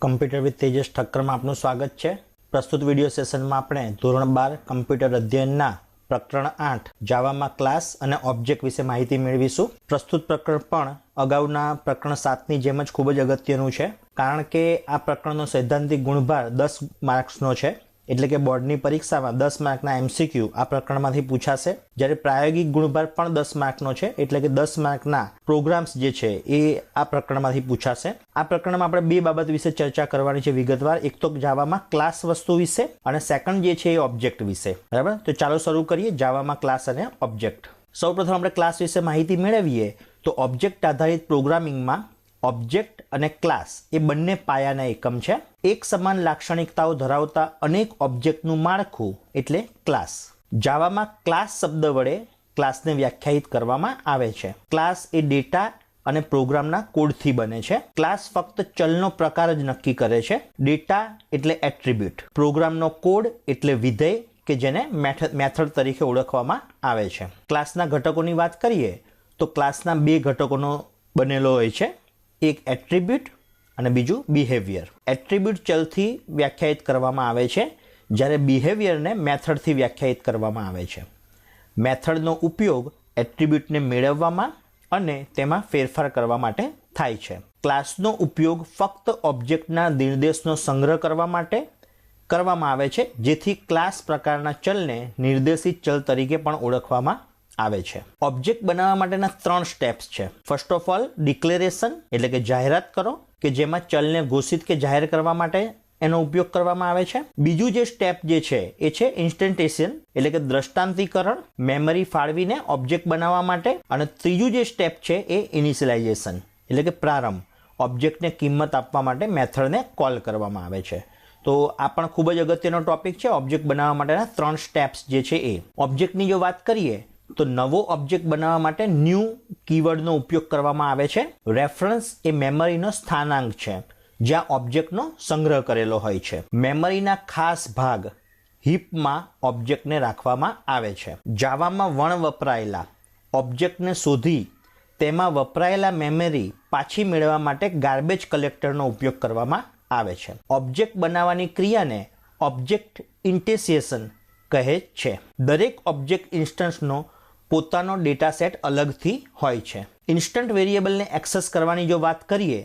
Computer with Tejas ઠક્કરમાં આપનું સ્વાગત છે। પ્રસ્તુત વિડીયો સેશનમાં આપણે ધોરણ 12 કમ્પ્યુટર અધ્યયનના પ્રકરણ 8 જાવામાં ક્લાસ અને ઓબ્જેક્ટ વિશે માહિતી મેળવીશું। પ્રસ્તુત પ્રકરણ પણ અગાઉના પ્રકરણ 7ની જેમ જ ખૂબ જ અગત્યનું છે, કારણ કે આ પ્રકરણનો સૈદ્ધાંતિક ગુણભાર 10 માર્ક્સનો છે, એટલે કે બોર્ડની પરીક્ષામાં 10 માર્કના એમસીક્યુ આ પ્રકરણમાંથી પૂછાશે। જ્યારે પ્રાયોગિક ગુણભાર પણ 10 માર્કનો છે, એટલે કે 10 માર્કના પ્રોગ્રામ્સ જે છે એ આ પ્રકરણમાંથી પૂછાશે। આ પ્રકરણમાં આપણે બે બાબત વિશે ચર્ચા કરવાની છે વિગતવાર। એક તો જાવામાં ક્લાસ વસ્તુ વિશે અને સેકન્ડ જે છે એ ઓબ્જેક્ટ વિશે, બરાબર। તો ચાલો શરૂ કરીએ જાવામાં ક્લાસ અને ઓબ્જેક્ટ। સૌપ્રથમ આપણે ક્લાસ વિશે માહિતી મેળવીએ તો ઓબ્જેક્ટ આધારિત પ્રોગ્રામિંગમાં ઓબ્જેક્ટ અને ક્લાસ એ બંને પાયાના એકમ છે। એક સમાન લાક્ષણિકતાઓ ધરાવતા અનેક ઓબ્જેક્ટનું માળખું એટલે ક્લાસ। જાવામાં ક્લાસ શબ્દ વડે ક્લાસને વ્યાખ્યાયિત કરવામાં આવે છે। ક્લાસ એ ડેટા અને પ્રોગ્રામના કોડથી બને છે। ક્લાસ ફક્ત ચલનો પ્રકાર જ નક્કી કરે છે। ડેટા એટલે એટ્રીબ્યુટ, પ્રોગ્રામનો કોડ એટલે વિધેય કે જેને મેથડ તરીકે ઓળખવામાં આવે છે। ક્લાસના ઘટકોની વાત કરીએ તો ક્લાસના બે ઘટકોનો બનેલો હોય છે, એક એટ્રીબ્યુટ અને બીજું બિહેવિયર। એટ્રીબ્યુટ ચલથી વ્યાખ્યાયિત કરવામાં આવે છે, જ્યારે બિહેવિયરને મેથડથી વ્યાખ્યાયિત કરવામાં આવે છે। મેથડનો ઉપયોગ એટ્રીબ્યુટને મેળવવામાં અને તેમાં ફેરફાર કરવા માટે થાય છે। ક્લાસનો ઉપયોગ ફક્ત ઓબ્જેક્ટના નિર્દેશનો સંગ્રહ કરવા માટે કરવામાં આવે છે, જેથી ક્લાસ પ્રકારના ચલને નિર્દેશિત ચલ તરીકે પણ ઓળખવામાં આવે છે। ઓબ્જેક્ટ બનાવવા માટેના 3 સ્ટેપ્સ છે। ફર્સ્ટ ઓફ ઓલ ડિક્લેરેશન એટલે કે જાહેરાત કરો, કે જેમાં ચલને ઘોષિત કે જાહેર કરવા માટે એનો ઉપયોગ કરવામાં આવે છે। બીજું જે સ્ટેપ જે છે એ છે ઇન્સ્ટન્ટેશન એટલે કે દ્રષ્ટાંતીકરણ, મેમરી ફાળવીને ઓબ્જેક્ટ બનાવવા માટે। અને ત્રીજું જે સ્ટેપ છે એ ઇનિશિયલાઇઝેશન એટલે કે પ્રારંભ, ઓબ્જેક્ટને કિંમત આપવા માટે મેથડને કોલ કરવામાં આવે છે। તો આ પણ ખૂબ જ અગત્યનો ટોપિક છે, ઓબ્જેક્ટ બનાવવા માટેના 3 સ્ટેપ્સ જે છે એ। ઓબ્જેક્ટની જો વાત કરીએ તો નવો ઓબ્જેક્ટ બનાવવા માટે ન્યૂ કીવર્ડનો ઉપયોગ કરવામાં આવે છે। રેફરન્સ એ મેમરીનો સ્થાનાંક છે, જ્યાં ઓબ્જેક્ટનો સંગ્રહ કરેલો હોય છે। મેમરીના ખાસ ભાગ હીપમાં ઓબ્જેક્ટને રાખવામાં આવે છે। જાવામાં વણ વપરાયેલા ઓબ્જેક્ટને શોધી તેમાં વપરાયેલા મેમરી પાછી મેળવવા માટે ગાર્બેજ કલેક્ટરનો ઉપયોગ કરવામાં આવે છે। ઓબ્જેક્ટ બનાવવાની ક્રિયાને ઓબ્જેક્ટ ઇન્ટેસિએશન કહે છે। દરેક ઓબ્જેક્ટ ઇન્સ્ટન્સનો પોતાનો ડેટા સેટ અલગથી હોય છે। ઇન્સ્ટન્ટ વેરિયેબલને એક્સેસ કરવાની જો વાત કરીએ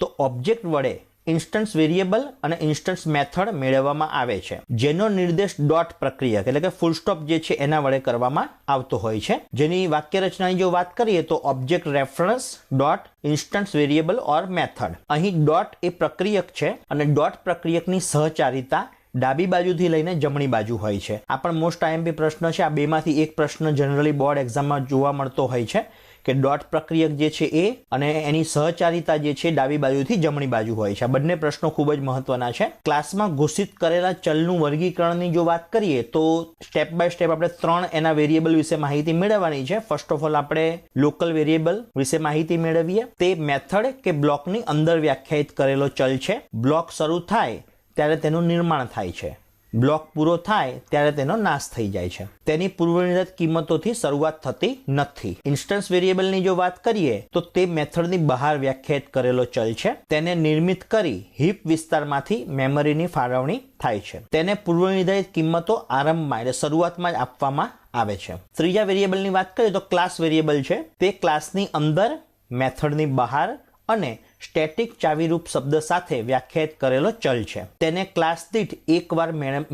તો ઓબ્જેક્ટ વડે ઇન્સ્ટન્સ વેરિયેબલ અને ઇન્સ્ટન્સ મેથડ મેળવવામાં આવે છે, જેનો નિર્દેશ ડોટ પ્રક્રિયક એટલે કે ફૂલ સ્ટોપ જે છે એના વડે કરવામાં આવતો હોય છે। જેની વાક્ય રચનાની જો વાત કરીએ તો object reference dot instance variable or method. અહીં ડોટ એ પ્રક્રિયક છે અને ડોટ પ્રક્રિયકની સહચારિતા ડાબી બાજુથી લઈને જમણી બાજુ હોય છે। આ પણ મોસ્ટ આઈએમપી પ્રશ્ન છે। આ બેમાંથી એક પ્રશ્ન જનરલી બોર્ડ એક્ઝામમાં જોવા મળતો હોય છે કે ડોટ પ્રક્રિયક જે છે એ અને એની સહચારિતા જે છે ડાબી બાજુથી જમણી બાજુ હોય છે। આ બંને પ્રશ્નો ખૂબ જ મહત્વના છે। ક્લાસમાં ઘોષિત કરેલા ચલનું વર્ગીકરણની જો વાત કરીએ તો સ્ટેપ બાય સ્ટેપ આપણે 3 એના વેરિયેબલ વિશે માહિતી મેળવવાની છે। ફર્સ્ટ ઓફ ઓલ આપણે લોકલ વેરિયેબલ વિશે માહિતી મેળવીએ। તે મેથડ કે બ્લોકની અંદર વ્યાખ્યાયિત કરેલો ચલ છે। બ્લોક શરૂ થાય ત્યારે તેનું નિર્માણ થાય છે, બ્લોક પૂરો થાય ત્યારે તેનો નાશ થઈ જાય છે। તેની પૂર્વનિર્ધારિત કિંમતોથી શરૂઆત થતી નથી। ઇન્સ્ટન્સ વેરિયેબલની જો વાત કરીએ તો તે મેથડની બહાર વ્યાખ્યાયિત કરેલો ચલ છે। તેને નિર્મિત કરી હીપ વિસ્તારમાંથી મેમરીની ફાળવણી થાય છે। તેને પૂર્વનિર્ધારિત કિંમતો આરંભમાં એટલે શરૂઆતમાં જ આપવામાં આવે છે। ત્રીજા વેરિયેબલની વાત કરીએ તો ક્લાસ વેરિયેબલ છે। તે ક્લાસની અંદર, મેથડની બહાર અને સ્ટેટિક ચાવીરૂપ શબ્દ સાથે વ્યાખ્યાયિત કરેલો ચલ છે। તેને ક્લાસ દીઠ એકવાર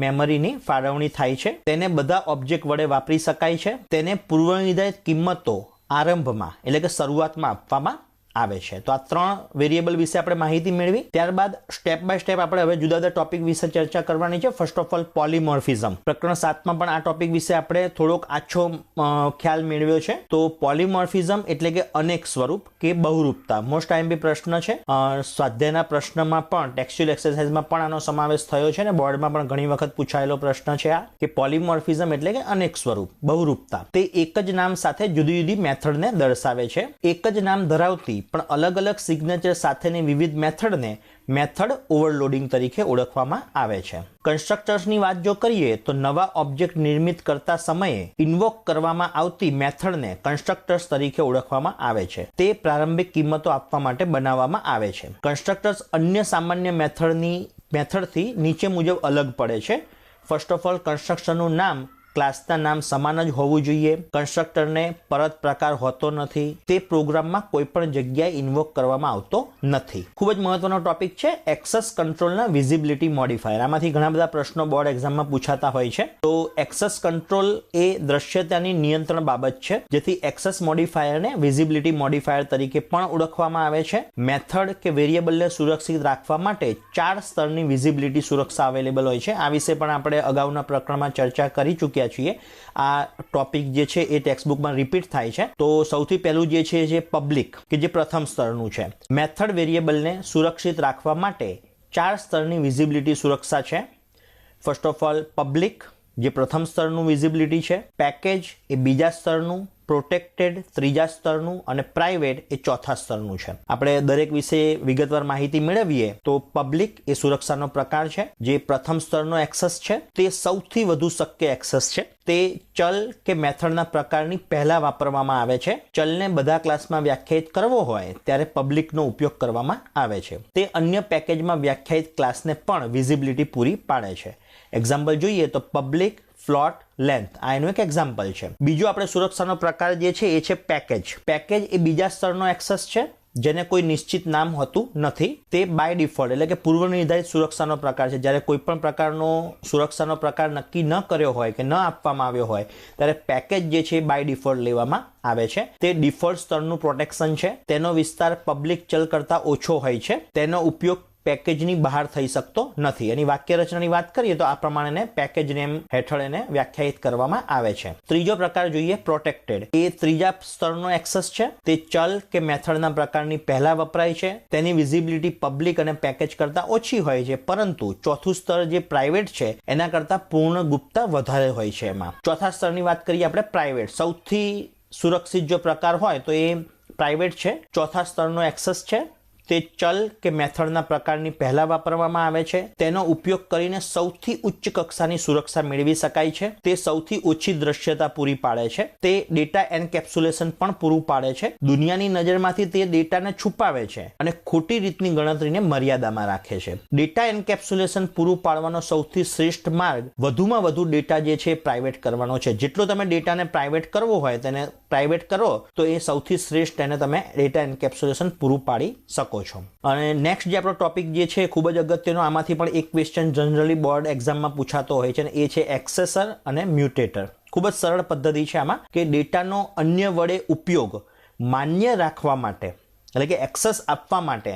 મેમરીની ફાળવણી થાય છે। તેને બધા ઓબ્જેક્ટ વડે વાપરી શકાય છે। તેને પૂર્વનિર્ધારિત કિંમતો આરંભમાં એટલે કે શરૂઆતમાં આપવામાં આવે છે। તો આ 3 વેરિયેબલ વિશે આપણે માહિતી મેળવી। ત્યારબાદ સ્ટેપ બાય સ્ટેપ આપણે હવે જુદા જુદા ટોપિક વિશે ચર્ચા કરવાની છે। ફર્સ્ટ ઓફ ઓલ પોલીમોર્ફિઝમ, પ્રકરણ 7માં પણ આ ટોપિક વિશે આપણે થોડોક આછો ખ્યાલ મેળવ્યો છે। તો પોલીમોર્ફિઝમ એટલે કે અનેક સ્વરૂપ કે બહુરૂપતા મોસ્ટ આઈએમપી પ્રશ્ન છે। સ્વાધ્યાયના પ્રશ્નમાં પણ ટેક્સ્ચ્યુઅલ એક્સરસાઇઝમાં પણ આનો સમાવેશ થયો છે ને બોર્ડમાં પણ ઘણી વખત પૂછાયેલો પ્રશ્ન છે આ કે પોલીમોર્ફિઝમ એટલે કે અનેક સ્વરૂપ, બહુરૂપતા। તે એક જ નામ સાથે જુદી જુદી મેથડને દર્શાવે છે। એક જ નામ ધરાવતી પણ અલગ અલગ સિગ્નેચર સાથેની વિવિધ મેથડને મેથડ ઓવરલોડિંગ તરીકે ઓળખવામાં આવે છે. કન્સ્ટ્રક્ટર્સની વાત જો કરીએ તો નવા ઓબ્જેક્ટ નિર્મિત કરતા સમયે ઇન્વોક કરવામાં આવતી મેથડને કન્સ્ટ્રક્ટર્સ તરીકે ઓળખવામાં આવે છે. તે પ્રારંભિક કિંમતો આપવા માટે બનાવવામાં આવે છે. કન્સ્ટ્રક્ટર્સ અન્ય સામાન્ય મેથડથી નીચે મુજબ અલગ પડે છે. ફર્સ્ટ ઓફ ઓલ, કન્સ્ટ્રક્ટરનું નામ ક્લાસના નામ સમાન જ હોવું જોઈએ. કન્સ્ટ્રક્ટરને પરત પ્રકાર હોતો નથી. તે પ્રોગ્રામમાં કોઈ પણ જગ્યાએ ઇન્વોક કરવામાં આવતો નથી. ખૂબ જ મહત્વનો ટોપિક છે એક્સેસ કંટ્રોલના વિઝિબિલિટી મોડિફાયર. આમાંથી ઘણા બધા પ્રશ્નો બોર્ડ એક્ઝામમાં પૂછાતા હોય છે. તો એક્સેસ કંટ્રોલ એ દ્રશ્યતાની નિયંત્રણ બાબત છે, જેથી એક્સેસ મોડિફાયરને વિઝિબિલિટી મોડિફાયર તરીકે પણ ઓળખવામાં આવે છે. મેથડ કે વેરિયેબલને સુરક્ષિત રાખવા માટે 4 સ્તરની વિઝિબિલિટી સુરક્ષા અવેલેબલ હોય છે. આ વિશે પણ આપણે અગાઉના પ્રકરણમાં ચર્ચા કરી ચૂક્યા છીએ. આ ટોપિક જે છે એ ટેક્સ્ટબુકમાં રિપીટ થાય છે. તો સૌથી પહેલું જે છે જે પબ્લિક, કે જે પ્રથમ સ્તરનું છે. મેથડ વેરિયેબલને સુરક્ષિત રાખવા માટે 4 સ્તરની વિઝિબિલિટી સુરક્ષા છે. ફર્સ્ટ ઓફ ઓલ, પબ્લિક જે પ્રથમ સ્તરનું વિઝિબિલિટી છે, પેકેજ એ બીજા સ્તરનું, પ્રોટેક્ટેડ ત્રીજા સ્તરનું અને પ્રાઇવેટ એ ચોથા સ્તરનું છે. આપણે દરેક વિશે વિગતવાર માહિતી મેળવીએ તો પબ્લિક એ સુરક્ષાનો પ્રકાર છે. જે પ્રથમ સ્તરનો એક્સેસ છે તે સૌથી વધુ શક્ય એક્સેસ છે. તે ચલ કે મેથડના પ્રકારની પહેલા વાપરવામાં આવે છે. ચલને બધા ક્લાસમાં વ્યાખ્યાયિત કરવો હોય ત્યારે પબ્લિકનો ઉપયોગ કરવામાં આવે છે. તે અન્ય પેકેજમાં વ્યાખ્યાયિત ક્લાસને પણ વિઝિબિલિટી પૂરી પાડે છે. એક્ઝામ્પલ જોઈએ તો પબ્લિક ફ્લોટ લેન્થ, આ એનું એક એક્ઝામ્પલ છે. બીજો આપણે સુરક્ષાનો પ્રકાર જે છે એ છે પેકેજ. પેકેજ એ બીજા સ્તરનો એક્સેસ છે, જેને કોઈ નિશ્ચિત નામ હોતું નથી. તે બાય ડિફોલ્ટ એટલે કે પૂર્વ નિર્ધારિત સુરક્ષાનો પ્રકાર છે. જ્યારે કોઈ પણ પ્રકારનો સુરક્ષાનો પ્રકાર નક્કી ન કર્યો હોય કે ન આપવામાં આવ્યો હોય ત્યારે પેકેજ જે છે બાય ડિફોલ્ટ લેવામાં આવે છે. તે ડિફોલ્ટ સ્તરનું પ્રોટેક્શન છે. તેનો વિસ્તાર પબ્લિક ચલ કરતાં ઓછો હોય છે. તેનો ઉપયોગ પેકેજની બહાર થઈ શકતો નથી. એની વાક્ય રચનાની વાત કરીએ તો આ પ્રમાણે પેકેજ નેમ હેઠળ એને વ્યાખ્યાયિત કરવામાં આવે છે. ત્રીજો પ્રકાર જોઈએ પ્રોટેક્ટેડ. એ ત્રીજા સ્તરનો એક્સેસ છે. તે ચલ કે મેથડના પ્રકારની પહેલા વપરાય છે. તેની વિઝિબિલિટી પબ્લિક અને પેકેજ કરતાં ઓછી હોય છે, પરંતુ ચોથું સ્તર જે પ્રાઇવેટ છે એના કરતાં પૂર્ણ ગુપ્તતા વધારે હોય છે. એમાં ચોથા સ્તરની વાત કરીએ આપણે પ્રાઇવેટ. સૌથી સુરક્ષિત જો પ્રકાર હોય તો એ પ્રાઇવેટ છે. ચોથા સ્તરનો એક્સેસ છે. તે ચલ કે મેથડના પ્રકારની પહેલા વાપરવામાં આવે છે. તેનો ઉપયોગ કરીને સૌથી ઉચ્ચ કક્ષાની સુરક્ષા મેળવી શકાય છે. તે સૌથી ઓછી દ્રશ્યતા પૂરી પાડે છે. તે ડેટા એન્કેપ્સ્યુલેશન પણ પૂરું પાડે છે. દુનિયાની નજરમાંથી તે ડેટાને છુપાવે છે અને ખોટી રીતની ગણતરીને મર્યાદામાં રાખે છે. ડેટા એન્કેપ્સ્યુલેશન પૂરું પાડવાનો સૌથી શ્રેષ્ઠ માર્ગ વધુમાં વધુ ડેટા જે છે પ્રાઇવેટ કરવાનો છે. જેટલો તમે ડેટાને પ્રાઇવેટ કરવો હોય તેને પ્રાઇવેટ કરો તો એ સૌથી શ્રેષ્ઠ એને તમે ડેટા એન્કેપ્સ્યુલેશન પૂરું પાડી શકો છો. અને નેક્સ્ટ જે આપણો ટોપિક જે છે ખૂબ જ અગત્યનો, આમાંથી પણ એક ક્વેશ્ચન જનરલી બોર્ડ એક્ઝામમાં પૂછાતો હોય છે, અને એ છે એક્સેસર અને મ્યુટેટર. ખૂબ જ સરળ પદ્ધતિ છે આમાં કે ડેટાનો અન્ય વડે ઉપયોગ માન્ય રાખવા માટે એટલે કે એક્સેસ આપવા માટે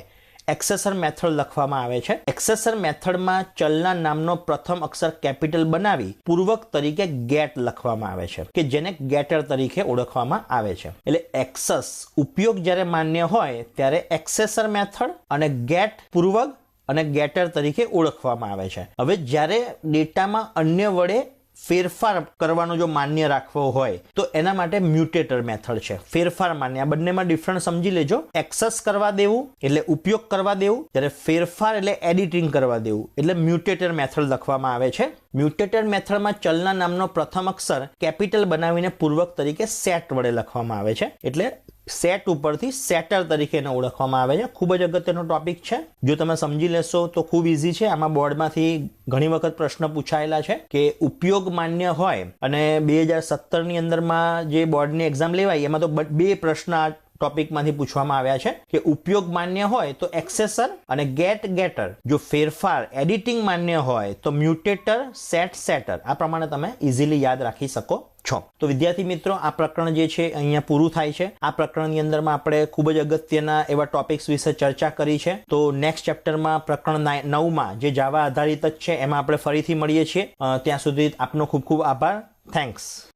એક્સેસર મેથડ લખવામાં આવે છે. એક્સેસર મેથડમાં ચલના નામનો પ્રથમ અક્ષર કેપિટલ બનાવી પૂર્વક તરીકે ગેટ લખવામાં આવે છે, કે જેને ગેટર તરીકે ઓળખવામાં આવે છે. એટલે એક્સેસ ઉપયોગ જ્યારે માન્ય હોય ત્યારે એક્સેસર મેથડ અને ગેટ પૂર્વક અને ગેટર તરીકે ઓળખવામાં આવે છે. હવે જ્યારે ડેટામાં અન્ય વડે ફેરફાર કરવાનો જો માન્ય રાખવો હોય તો એના માટે મ્યુટેટર મેથડ છે. ફેરફાર માન્ય, આ બંનેમાં ડિફરન્સ સમજી લેજો. એક્સેસ કરવા દેવું એટલે ઉપયોગ કરવા દેવું, જ્યારે ફેરફાર એટલે એડિટિંગ કરવા દેવું એટલે મ્યુટેટર મેથડ લખવામાં આવે છે. મ્યુટેટર મેથડમાં ચલના નામનો પ્રથમ અક્ષર કેપિટલ બનાવીને પૂર્વક તરીકે સેટ વડે લખવામાં આવે છે. એટલે સેટ ઉપરથી સેટર તરીકે એને ઓળખવામાં આવે છે. ખૂબ જ અગત્યનો ટોપિક છે. જો તમે સમજી લેશો તો ખૂબ ઇઝી છે. આમાં બોર્ડમાંથી ઘણી વખત પ્રશ્ન પૂછાયેલા છે કે ઉપયોગ માન્ય હોય, અને 2017ની અંદરમાં જે બોર્ડની એક્ઝામ લેવાય એમાં તો 2 પ્રશ્ન ટોપિકમાંથી પૂછવામાં આવ્યા છે કે ઉપયોગ માન્ય હોય તો એક્સેસર અને ગેટર. જો ફેરફાર એડિટિંગ માન્ય હોય તો મ્યુટેટર, સેટર. આ પ્રમાણે તમે ઇઝીલી યાદ રાખી શકો છો. તો વિદ્યાર્થી મિત્રો, આ પ્રકરણ જે છે અહીંયા પૂરું થાય છે. આ પ્રકરણની અંદરમાં આપણે ખૂબ જ અગત્યના એવા ટોપિક્સ વિશે ચર્ચા કરી છે. તો નેક્સ્ટ ચેપ્ટરમાં પ્રકરણ 9માં જે જાવા આધારિત જ છે એમાં આપણે ફરીથી મળીએ છીએ. ત્યાં સુધી આપનો ખૂબ ખૂબ આભાર. થેન્ક્સ.